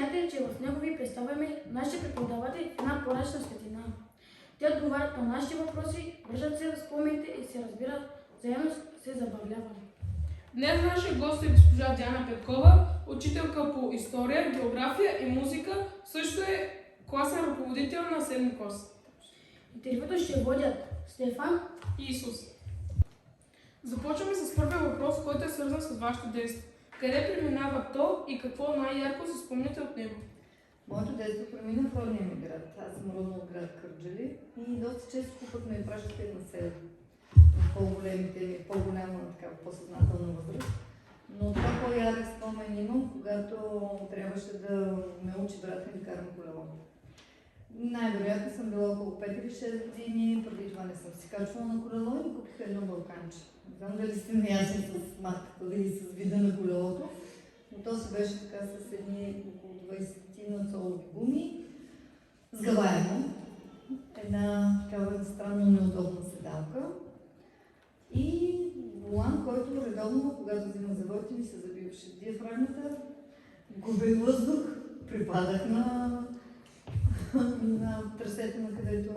знаете, че в него ви представяме нашите преподаватели в една по-различна светлина. Те отговарят на нашите въпроси, връщат се в спомените и се разбират, заедно се забавляват. Днес нашия гост е госпожа Диана Петкова, учителка по история, география и музика, също е класен ръководител на 7 клас. Интервюто ще водят Стефан и Исус. Започваме с първия въпрос, който е свързан с вашето детство. Къде преминава то и какво най-ярко се спомняте от него? Моето детство премина в родния ми град. Аз съм родна от град Кърджали и доста често пък ме пращате на село. По-голяма, така, по-съзнателна възраст. Но това по-ярък спомен имам, когато трябваше да ме учи брат ми да карам колело. Най-вероятно съм била около 5 или 6 години, преди това не съм си качвала на колело и купих едно балканче. Не знам дали сте наясни с марката, дали с вида на колелото, но то си беше така с едни около 20 на цолови гуми, сгъваемо, една такава странно неудобна седалка и волан, който редовно, когато взима завърти, ми се забиваше в диафрагмата, губех въздух, припадах на трасето, на където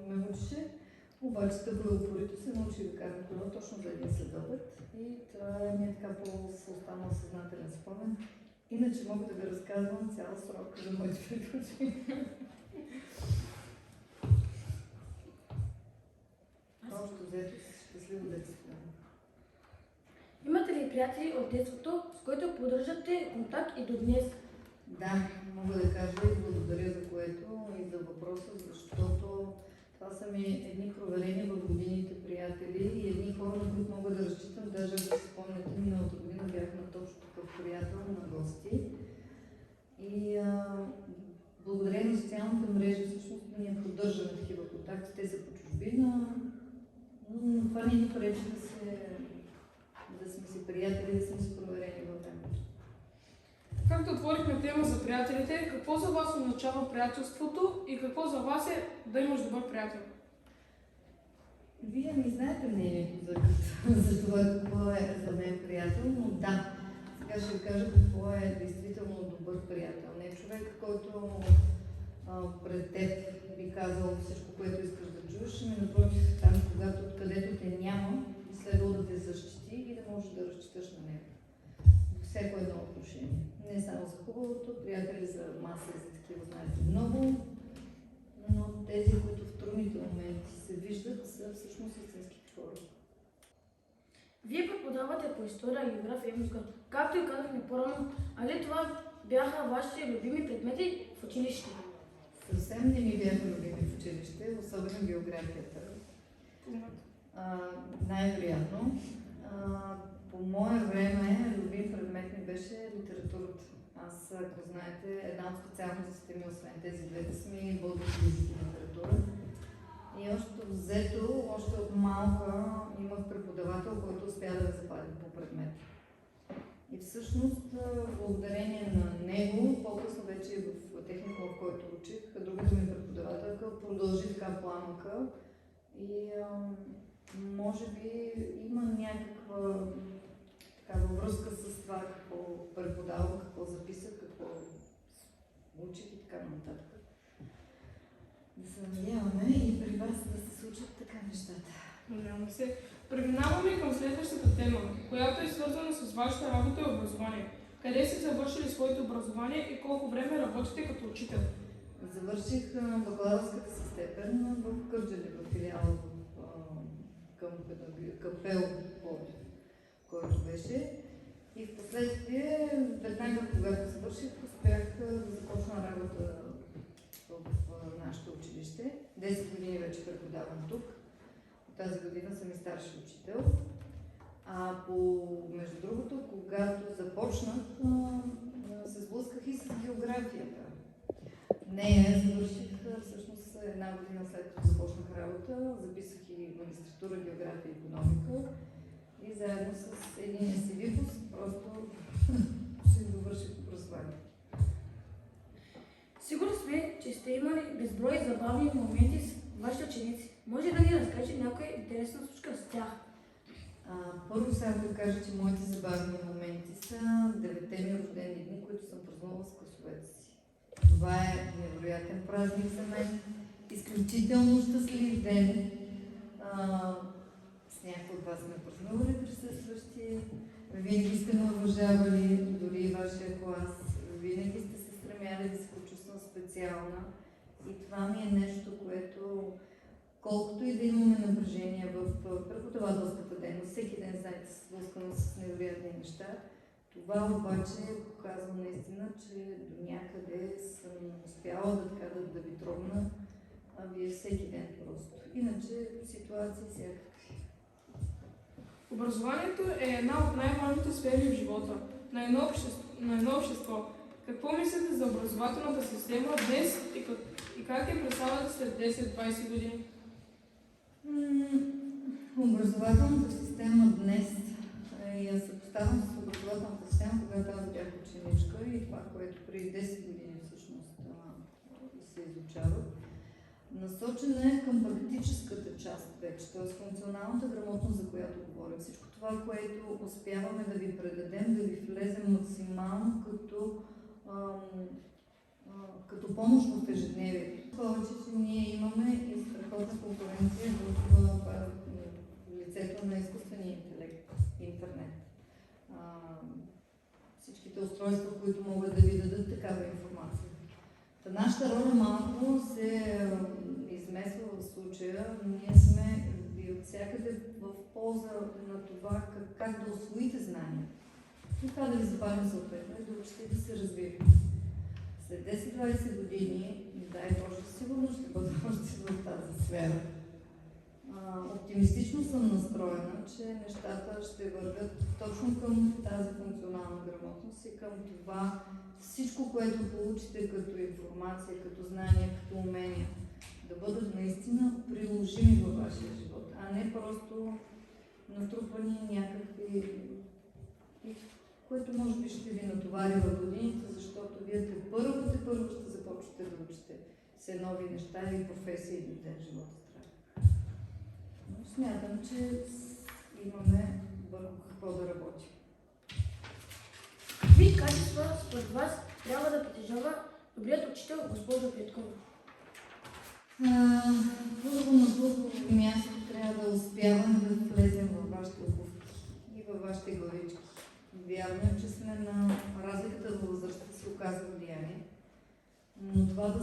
ме учеше. Обаче тъпо и упорито се научих да карам колело точно за един следобед и това ми е така по-останал съзнателен спомен. Иначе мога да ви разказвам цял срок за моите приключения. Общо взето щастливо детство. Имате ли приятели от детството, с които поддържате контакт и до днес? Да, мога да кажа и благодаря за което и за въпроса, защото това са ми едни проверени в годините приятели и едни хора, на които мога да разчитам. Даже да си спомняте, миналата година бях на точно такъв приятел на гости. И благодарение на социалната мрежа всъщност ние поддържаме такива контакти. Те са по чужбина, но това не ни пречи да сме си приятели, да сме си проверени във времето. Както отворихме тема за приятелите, какво за вас означава приятелството и какво за вас е да имаш добър приятел? Вие не знаете мнението за това какво е за мен приятел, но да, сега ще ви кажа какво е действително добър приятел. Не човек, който пред теб би казал всичко, което искаш да чуеш, ами напротив, там, когато откъдето те няма, би следвало да те защити и да можеш да разчиташ на него. Всяко едно отношение. Не само за хубавото, приятели за маса и за такива знаете много, но тези, които в трудните моменти се виждат, са всъщност истинските хора. Вие преподавате по история, география и музика. Както и казахме по-рано, али това бяха вашите любими предмети в училище? Съвсем не ми бяха любими в училище, особено географията. Най-вероятно. По мое време любим предмет ми беше литературата. Аз, ако знаете, една от специалностите ми, освен тези двете, са ми български език и литература. И още от малка имах преподавател, който успя да ме запази по предмет. И всъщност, благодарение на него, по-късно вече в техника, в който учих, другата ми преподавателка продължи така пламъка и може би има някаква такава връзка с това, какво преподавам, какво записах, какво учих и така нататък. Да се надяваме и при вас да се случат така нещата. Надявам се. Преминаваме към следващата тема, която е свързана с вашата работа и образование. Къде сте завършили своето образование и колко време работите като учител? Завърших бакалавърската си степен в Кърджали, в филиала към ПЕО, който беше. И в последствие, веднага когато завърших, успях да започна работа в нашето училище. 10 години вече преподавам тук. Тази година съм и старши учител. Между другото, когато започнах, се сблъсках и с географията. Нея завърших всъщност една година след като започнах работа. Записах и магистратура география и икономика. И заедно с един си випуск просто ще довърших образование. Сигурно сме, че сте имали безброй забавни моменти с вашите ученици. Може да ни разкажете някоя интересна случка с тях? Първо само да кажа, че моите забавни моменти са 9-те ми рождени дни, които съм празнувала с класовете си. Това е невероятен празник за мен. Изключително щастлив ден. С някои от вас сме празнували присъстващи. Винаги сте ме уважавали, дори и вашия клас. Винаги сте се стремяли да се почувствам специална. И това ми е нещо, което колкото и да имаме напрежение в преподавателската дейност, всеки ден, знаете, се сблъскваме с невероятни неща. Това обаче показва наистина, че до някъде съм успяла да ви трогна, а вие всеки ден просто. Иначе ситуации всякакви. Образованието е една от най-важните сфери в живота на едно общество. Какво мислите за образователната система днес и как я представяте след 10-20 години? Образователната система днес, я съпоставям с образователната система, когато аз бях ученичка и това, което преди 10 години всъщност се изучава, насочена е към практическата част вече, т.е. функционалната грамотност, за която говоря. Всичко това, което успяваме да ви предадем, да ви влезем максимално като помощ в ежедневието. Повече, че ние имаме и страхотна конкуренция в лицето на изкуствения интелект, интернет. Всичките устройства, които могат да ви дадат такава информация. Нашата роля малко се измесва в случая. Ние сме и от всякъде в полза на това как да усвоите знания. И това да ви запалим съответно и да учите да се развивате. След 10-20 години, дай Боже, сигурно ще бъда още в тази сфера. Оптимистично съм настроена, че нещата ще вървят точно към тази функционална грамотност и към това всичко, което получите като информация, като знания, като умения, да бъдат наистина приложими във вашия живот, а не просто натрупани някакви, което може би ще ви натовари в годините, защото вие първо ще започнете да учите все нови неща и професии и ден живота. Но смятам, че имаме върху какво да работим. Какви качества според вас трябва да притежава добрият учител, госпожо Петкова? Първо на първо място трябва да успяваме да влезем във вашите обувки и във вашите главички. Вярно е, че сме на разликата в възрастта се оказва влияние, но това да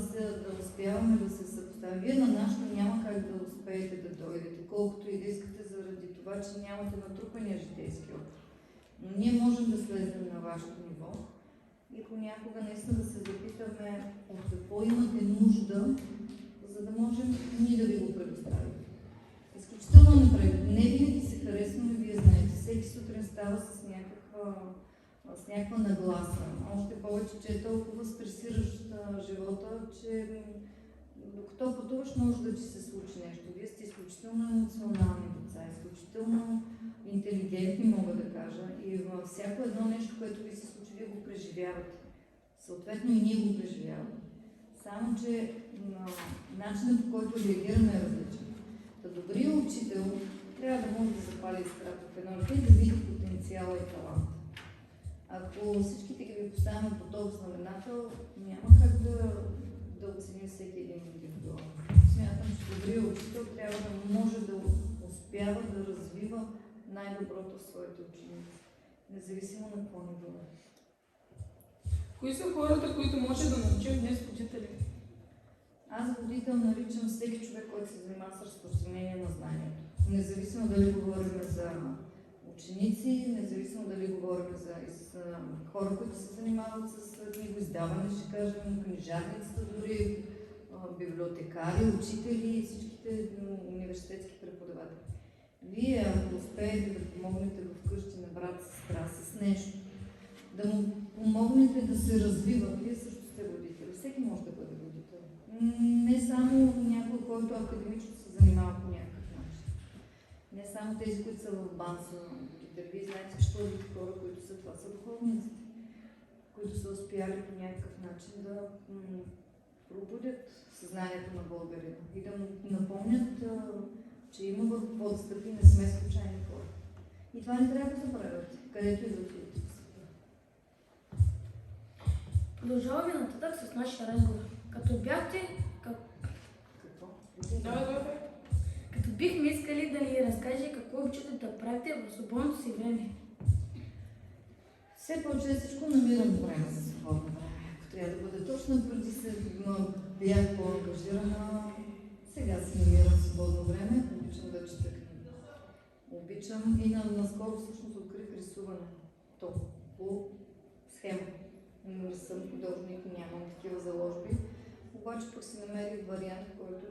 успяваме да се съпоставим. Вие на нашето няма как да успеете да дойдете, колкото и да искате, заради това, че нямате натрупания житейски опит. Но ние можем да слезем на вашето ниво и понякога наистина да се запитаме от какво имате нужда, за да можем ние да ви го предоставим. Изключително напред. Не винаги се харесваме, вие знаете. Всеки сутрин става с някаква нагласа. Още повече, че е толкова стресиращ живота, че докато пътуваш, може да ти се случи нещо. Вие сте изключително емоционални деца, изключително интелигентни, мога да кажа. И във всяко едно нещо, което ви се случи, вие го преживявате. Съответно и ние го преживяваме. Само, че начинът, по който реагираме е различен. Добрият учител трябва да може да запали искрата в едно дете и да види потенциала и талант. Ако всичките ги поставяме по този знаменател, няма как да оценим всеки един индивидуално. Смятам, че добрият учител трябва да може да успява да развива най-доброто в своите ученици, независимо на какво ниво. Кои са хората, които може да научим днес учители? Аз водител наричам всеки човек, който се занимава с разпространение на знанието. Независимо дали говорим за ученици, независимо дали говорим за хора, които се занимават с книгоиздаване, ще кажем, книжарниците, дори библиотекари, учители и всичките университетски преподаватели. Вие, ако успеете да помогнете вкъщи на брат, сестра с нещо, да му помогнете да се развива, вие също сте водители. Всеки може да бъде водител. Не само някой, който академично се занимава по някакъв начин. Не само тези, които са в БАН, са водители. Вие знаете, че първите хора, които са това, са духовниците, които са успяли по някакъв начин да пробудят съзнанието на българина и да му напомнят, че има върху какво да стъпи, не сме случайни хора. И това не трябва да забравяте, където и да отидете. Продължаваме нататък с нашия разговор. Като Давай. бихме искали да ни разкаже какво обичате да правите в свободното си време. Все по-честичко намирам време за свободно време. Ако трябва да бъде точно, преди се бях по-ангажирана. Сега си намирам свободно време. Обичам да чета книги. Обичам и наскоро всъщност открих рисуване. То по схема. Не съм художник, нямам такива заложби. Обаче пък си намерих вариант, който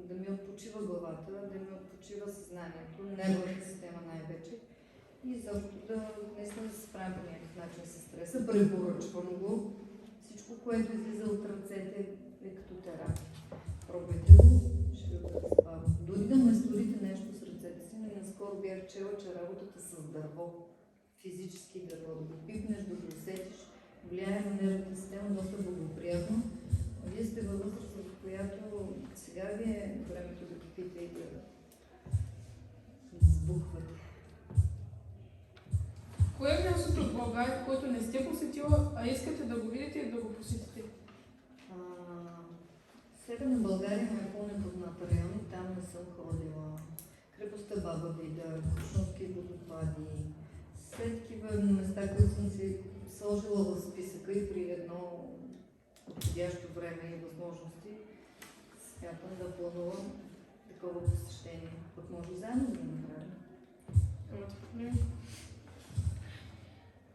да ми отпочива главата, да ми отпочива съзнанието, нервната система най-вече. И защото наистина да се справим по някакъв начин с стреса. Препоръчвам го. Всичко, което излиза от ръцете е като терапия. Пробвайте го, ще ви бъде забавно. Дори да не сторите нещо с ръцете си, но наскоро бях чела, че работата с дърво, физически дърво, да го пипнеш, да го усетиш, влияе на нервната система доста благоприятно. Вие сте във възраст, в която сега ви е времето да кипите и да избухвате. Кое е мястото в България, което не сте посетила, а искате да го видите и да го посетите? Северна България е по-непознат район, там не съм ходила. Крепостта Баба Вида, Крушунски водопади, след такива места, които съм си сложила в списъка и при едно подходящо време и възможности, смятам да планувам такова посещение. Пък може и заедно да го направим.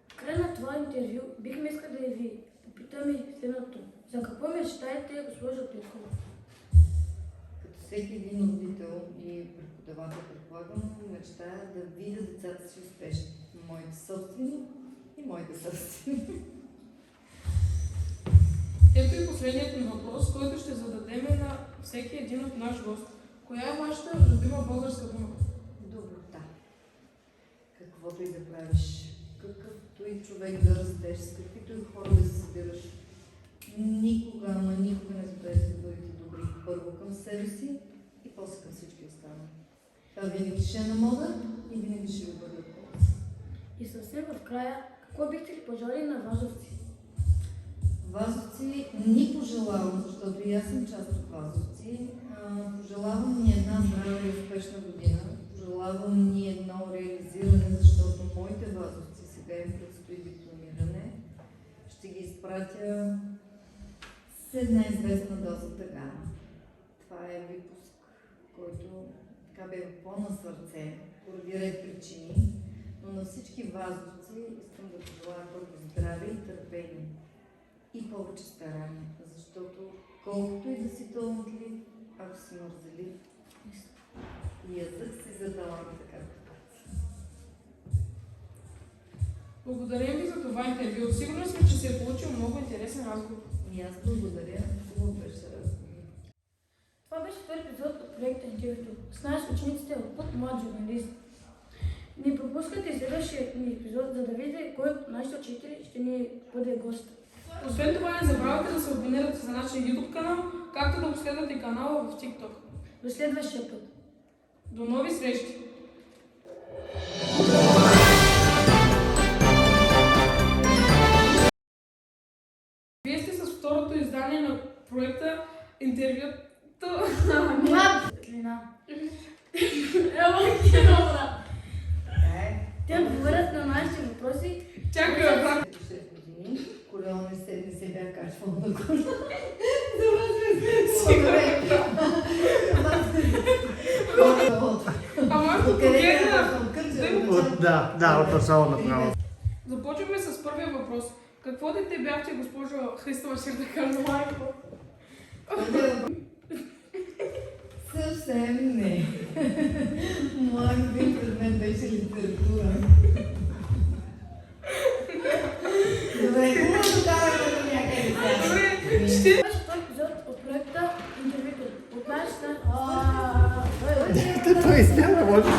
В края на това интервю бихме искали да ви попитаме следното. За какво мечтаете, госпожо Петкова? Като всеки един родител и преподавател, предполагам, мечтая да видя децата си успешни. Моите собствени и моите собствени. Ето и последният ми въпрос, който ще зададем на всеки един от наш гост. Коя е вашата любима българска дума? Доброта. Каквото и да правиш, какъвто и човек да растеш, с каквито и хора да се събираш, никога не забравяйте да бъдете добри. Първо към себе си и после към всички останали. Това винаги ще е на мода и винаги ще ви бъде от полза. И съвсем в края, какво бихте ли пожелали на Вазовци? Вазовци ни пожелавам, защото и аз съм част от Вазовци. Пожелавам ни една здрава и успешна година. Пожелавам ни едно реализиране, защото моите Вазовци сега им предстои дипломиране. Ще ги изпратя с една известна доза тъга. Това е випуск, който така бе по-на сърце, поради ред причини. Но на всички Вазовци искам да пожелая първо здраве и търпение. И повече старание, защото колкото и да си талантлив, ако си мързелив, язък си за таланта, както казвам. Благодарим ви за това интервю. Сигурна сме, че се е получил много интересен разговор. И аз благодаря. Хубаво беше разговор. Това беше втори епизод от проекта Интервюто. С нас учениците от път Млад журналист. Не пропускайте следващия ни епизод, за да видите кой от нашите учители ще ни бъде гост. Освен това, не забравяйте да се абонирате за нашия YouTube канал, както да последвате канала в TikTok. До следващия път. До нови срещи! Вие сте с второто издание на проекта Интервюто. Млад светлина. Ево, кино, те отговарят на нашите въпроси. Чакай, брат! 6 години, колело не се бях качвала на кола. Ама ако погледна... Да, от начало направо. Започваме с първия въпрос. Какво дете бяхте, госпожо Христова Чердаканова? Съвсем не. Моят любим предмет беше литература. Добре, хубаво даваме до някъде. Добре, ще... Това беше втори епизод от проекта Интервюто. От нашата... Той изнява, може да